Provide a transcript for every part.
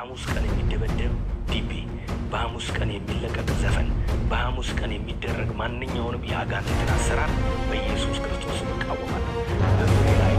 በሐሙስ ቀን የሚደበደብ ዲቤ፣ በሐሙስ ቀን የሚለቀቅ ዘፈን፣ በሐሙስ ቀን የሚደረግ ማንኛውንም የአጋንንትን አሰራር በኢየሱስ ክርስቶስ እቃወማለሁ። በምድር ላይ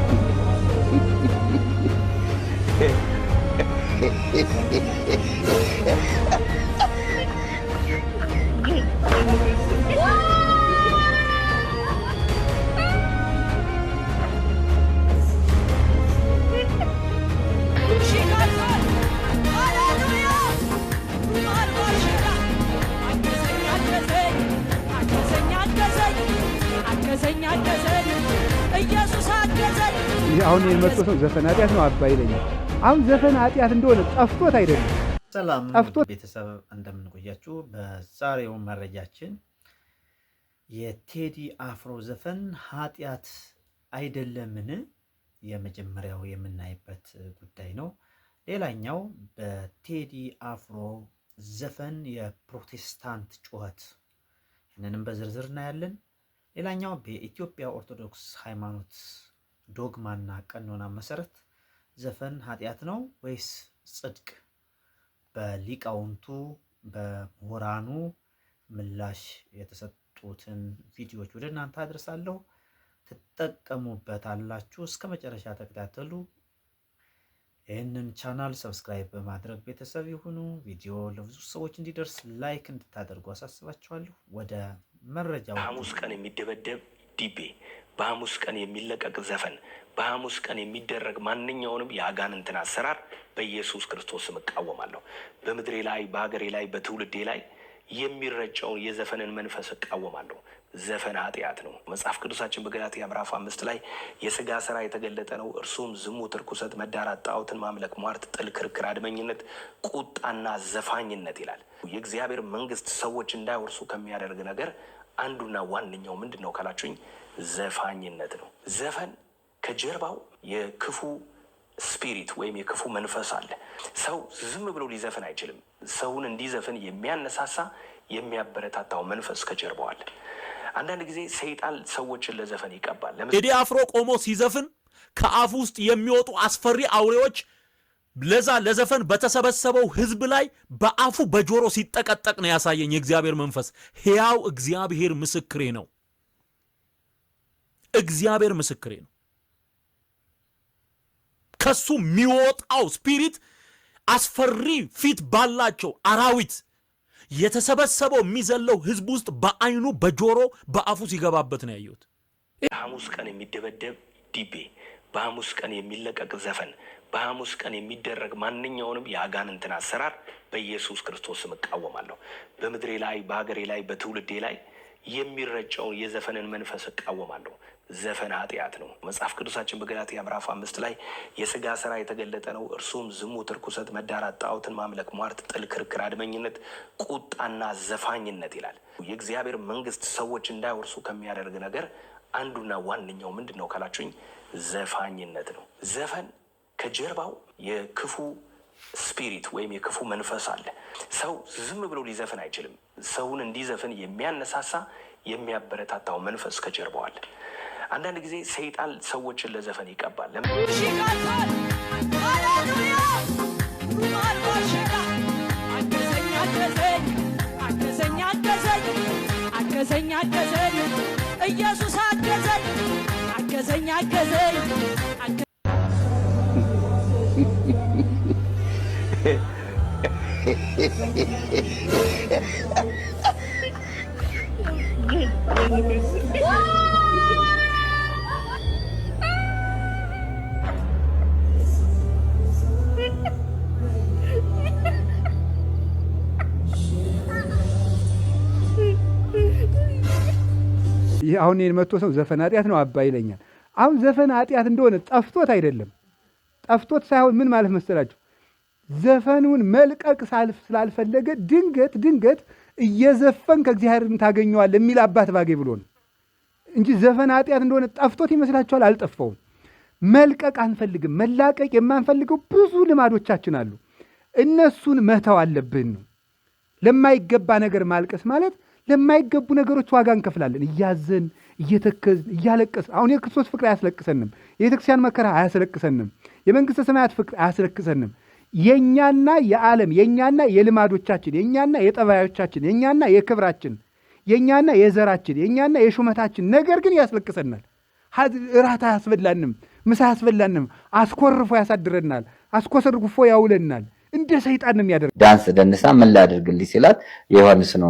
አሁን የመጥቶ ሰው ዘፈን ኃጢአት ነው አባይ ይለኛል። አሁን ዘፈን ኃጢአት እንደሆነ ጠፍቶት አይደለም። ሰላም ቤተሰብ እንደምንቆያችሁ። በዛሬው መረጃችን የቴዲ አፍሮ ዘፈን ኃጢአት አይደለምን የመጀመሪያው የምናይበት ጉዳይ ነው። ሌላኛው በቴዲ አፍሮ ዘፈን የፕሮቴስታንት ጩኸት፣ ይህንንም በዝርዝር እናያለን። ሌላኛው በኢትዮጵያ ኦርቶዶክስ ሃይማኖት ዶግማና ቀኖና መሰረት ዘፈን ኃጢአት ነው ወይስ ጽድቅ? በሊቃውንቱ በምሁራኑ ምላሽ የተሰጡትን ቪዲዮዎች ወደ እናንተ አድርሳለሁ። ትጠቀሙበታላችሁ። እስከ መጨረሻ ተከታተሉ። ይህንን ቻናል ሰብስክራይብ በማድረግ ቤተሰብ ይሁኑ። ቪዲዮ ለብዙ ሰዎች እንዲደርስ ላይክ እንድታደርጉ አሳስባችኋለሁ። ወደ መረጃው። በሐሙስ ቀን የሚደበደብ ዲቤ፣ በሐሙስ ቀን የሚለቀቅ ዘፈን፣ በሐሙስ ቀን የሚደረግ ማንኛውንም የአጋንንትን አሰራር በኢየሱስ ክርስቶስ እቃወማለሁ። በምድሬ ላይ፣ በሀገሬ ላይ፣ በትውልዴ ላይ የሚረጨውን የዘፈንን መንፈስ እቃወማለሁ። ዘፈን ኃጢአት ነው። መጽሐፍ ቅዱሳችን በገላትያ ምዕራፍ 5 ላይ የሥጋ ሥራ የተገለጠ ነው፣ እርሱም ዝሙት፣ ርኩሰት፣ መዳራት፣ ጣዖትን ማምለክ፣ ሟርት፣ ጥል፣ ክርክር፣ አድመኝነት፣ ቁጣና ዘፋኝነት ይላል። የእግዚአብሔር መንግስት ሰዎች እንዳይወርሱ ከሚያደርግ ነገር አንዱና ዋነኛው ምንድን ነው ካላችሁኝ፣ ዘፋኝነት ነው። ዘፈን ከጀርባው የክፉ ስፒሪት ወይም የክፉ መንፈስ አለ። ሰው ዝም ብሎ ሊዘፍን አይችልም። ሰውን እንዲዘፍን የሚያነሳሳ የሚያበረታታው መንፈስ ከጀርባው አለ። አንዳንድ ጊዜ ሰይጣን ሰዎችን ለዘፈን ይቀባል። ቴዲ አፍሮ ቆሞ ሲዘፍን ከአፉ ውስጥ የሚወጡ አስፈሪ አውሬዎች ለዛ ለዘፈን በተሰበሰበው ህዝብ ላይ በአፉ በጆሮ ሲጠቀጠቅ ነው ያሳየኝ የእግዚአብሔር መንፈስ። ሕያው እግዚአብሔር ምስክሬ ነው። እግዚአብሔር ምስክሬ ነው። ከሱ የሚወጣው ስፒሪት አስፈሪ ፊት ባላቸው አራዊት የተሰበሰበው የሚዘለው ህዝብ ውስጥ በአይኑ በጆሮ በአፉ ሲገባበት ነው ያየሁት። በሐሙስ ቀን የሚደበደብ ዲቤ፣ በሐሙስ ቀን የሚለቀቅ ዘፈን፣ በሐሙስ ቀን የሚደረግ ማንኛውንም የአጋንንትን አሰራር በኢየሱስ ክርስቶስ እቃወማለሁ። በምድሬ ላይ፣ በሀገሬ ላይ፣ በትውልዴ ላይ የሚረጨውን የዘፈንን መንፈስ እቃወማለሁ። ዘፈን ኃጢአት ነው። መጽሐፍ ቅዱሳችን በገላትያ ምዕራፍ 5 ላይ የሥጋ ሥራ የተገለጠ ነው፣ እርሱም ዝሙት፣ ርኩሰት፣ መዳራት፣ ጣዖትን ማምለክ፣ ሟርት፣ ጥል፣ ክርክር፣ አድመኝነት፣ ቁጣና ዘፋኝነት ይላል። የእግዚአብሔር መንግስት ሰዎች እንዳይወርሱ ከሚያደርግ ነገር አንዱና ዋነኛው ምንድን ነው ካላችሁኝ፣ ዘፋኝነት ነው። ዘፈን ከጀርባው የክፉ ስፒሪት ወይም የክፉ መንፈስ አለ። ሰው ዝም ብሎ ሊዘፍን አይችልም። ሰውን እንዲዘፍን የሚያነሳሳ የሚያበረታታው መንፈስ ከጀርባው አለ። አንዳንድ ጊዜ ሰይጣን ሰዎችን ለዘፈን ይቀባል። ኢየሱስ አገዘኝ አገዘኝ አገዘኝ። ይህ አሁን የመጥቶ ሰው ዘፈን ኃጢአት ነው አባይ ይለኛል። አሁን ዘፈን ኃጢአት እንደሆነ ጠፍቶት አይደለም። ጠፍቶት ሳይሆን ምን ማለት መሰላችሁ? ዘፈኑን መልቀቅ ስላልፈለገ ድንገት እየዘፈን ከእግዚአብሔርን ታገኘዋለህ የሚል አባት ባጌ ብሎ ነው እንጂ ዘፈን ኃጢአት እንደሆነ ጠፍቶት ይመስላችኋል? አልጠፋውም። መልቀቅ አንፈልግም። መላቀቅ የማንፈልገው ብዙ ልማዶቻችን አሉ። እነሱን መተው አለብን ነው። ለማይገባ ነገር ማልቀስ ማለት ለማይገቡ ነገሮች ዋጋ እንከፍላለን። እያዘን እየተከዝን እያለቀስን። አሁን የክርስቶስ ፍቅር አያስለቅሰንም። የቤተክርስቲያን መከራ አያስለቅሰንም። የመንግስተ ሰማያት ፍቅር አያስለቅሰንም። የኛና የዓለም የኛና የልማዶቻችን የኛና የጠባዮቻችን የኛና የክብራችን የኛና የዘራችን የኛና የሹመታችን ነገር ግን ያስለቅሰናል። እራት አያስበላንም፣ ምሳ አያስበላንም፣ አስኮርፎ ያሳድረናል፣ አስኮርፎ ያውለናል። እንደ ሰይጣን ነው የሚያደርግ። ዳንስ ደንሳ ምን ላድርግልኝ ሲላት የዮሐንስን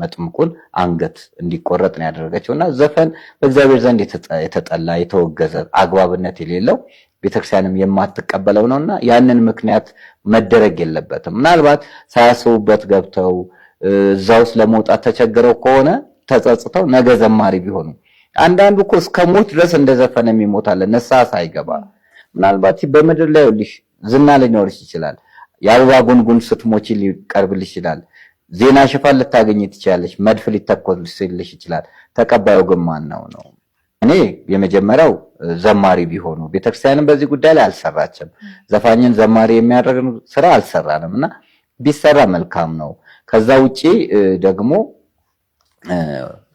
መጥምቁን አንገት እንዲቆረጥ ነው ያደረገችውና ዘፈን በእግዚአብሔር ዘንድ የተጠላ የተወገዘ አግባብነት የሌለው ቤተክርስቲያንም የማትቀበለው ነውና ያንን ምክንያት መደረግ የለበትም። ምናልባት ሳያስቡበት ገብተው እዛ ውስጥ ለመውጣት ተቸግረው ከሆነ ተጸጽተው ነገ ዘማሪ ቢሆኑ። አንዳንዱ እኮ እስከ ሞት ድረስ እንደዘፈነ የሚሞታለ ንስሐ ሳይገባ። ምናልባት በምድር ላይ ልሽ ዝና ሊኖርሽ ይችላል። የአበባ ጉንጉን ስትሞቺ ሊቀርብልሽ ይችላል። ዜና ሽፋን ልታገኝ ትችላለሽ። መድፍ ሊተኮስልሽ ይችላል። ተቀባዩ ግን ማን ነው? እኔ የመጀመሪያው ዘማሪ ቢሆኑ። ቤተክርስቲያንም በዚህ ጉዳይ ላይ አልሰራችም። ዘፋኝን ዘማሪ የሚያደርግ ስራ አልሰራንም እና ቢሰራ መልካም ነው። ከዛ ውጪ ደግሞ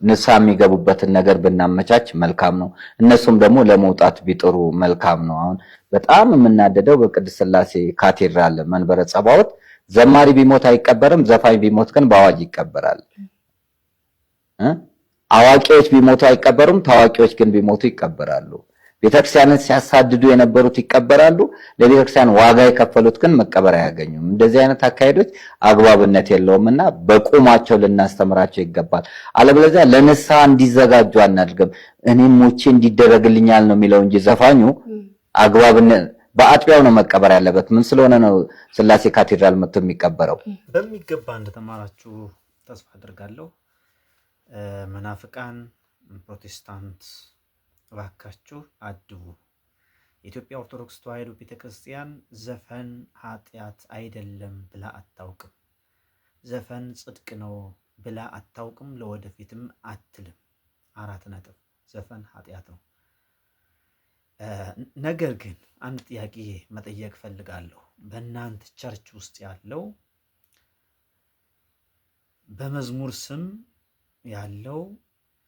ንስሐ የሚገቡበትን ነገር ብናመቻች መልካም ነው። እነሱም ደግሞ ለመውጣት ቢጥሩ መልካም ነው። አሁን በጣም የምናደደው በቅድስት ሥላሴ ካቴድራል መንበረ ጸባዖት ዘማሪ ቢሞት አይቀበርም፣ ዘፋኝ ቢሞት ግን በአዋጅ ይቀበራል። አዋቂዎች ቢሞቱ አይቀበሩም፣ ታዋቂዎች ግን ቢሞቱ ይቀበራሉ። ቤተክርስቲያንን ሲያሳድዱ የነበሩት ይቀበራሉ፣ ለቤተክርስቲያን ዋጋ የከፈሉት ግን መቀበር አያገኙም። እንደዚህ አይነት አካሄዶች አግባብነት የለውምና በቁማቸው ልናስተምራቸው ይገባል። አለበለዚያ ለንስሐ እንዲዘጋጁ አናድርግም። እኔም ሞቼ እንዲደረግልኛል ነው የሚለው እንጂ ዘፋኙ አግባብነት በአጥቢያው ነው መቀበር ያለበት። ምን ስለሆነ ነው ሥላሴ ካቴድራል መጥቶ የሚቀበረው? በሚገባ እንደተማራችሁ ተስፋ አድርጋለሁ። መናፍቃን ፕሮቴስታንት እባካችሁ አድቡ። የኢትዮጵያ ኦርቶዶክስ ተዋሕዶ ቤተክርስቲያን ዘፈን ኃጢአት አይደለም ብላ አታውቅም። ዘፈን ጽድቅ ነው ብላ አታውቅም። ለወደፊትም አትልም። 4 ነጥብ። ዘፈን ኃጢአት ነው። ነገር ግን አንድ ጥያቄ መጠየቅ ፈልጋለሁ። በእናንተ ቸርች ውስጥ ያለው በመዝሙር ስም ያለው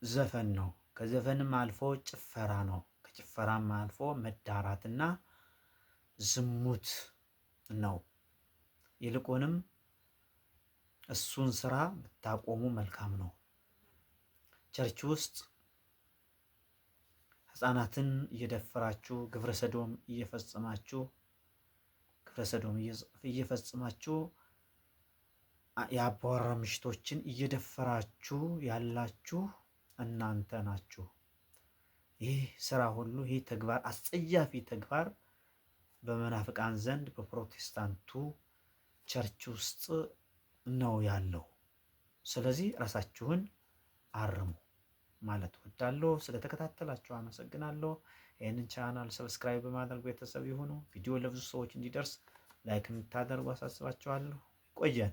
ዘፈን ነው። ከዘፈንም አልፎ ጭፈራ ነው። ከጭፈራም አልፎ መዳራትና ዝሙት ነው። ይልቁንም እሱን ስራ ብታቆሙ መልካም ነው። ቸርች ውስጥ ሕፃናትን እየደፈራችሁ ግብረ ሰዶም እየፈጸማችሁ የአባወራ ምሽቶችን እየደፈራችሁ ያላችሁ እናንተ ናችሁ። ይህ ስራ ሁሉ ይህ ተግባር አስጸያፊ ተግባር በመናፍቃን ዘንድ በፕሮቴስታንቱ ቸርች ውስጥ ነው ያለው። ስለዚህ ራሳችሁን አርሙ ማለት ወዳለሁ። ስለተከታተላችሁ አመሰግናለሁ። ይህንን ቻናል ሰብስክራይብ በማድረግ ቤተሰብ ይሁኑ። ቪዲዮ ለብዙ ሰዎች እንዲደርስ ላይክ እንድታደርጉ አሳስባችኋለሁ። ቆየን።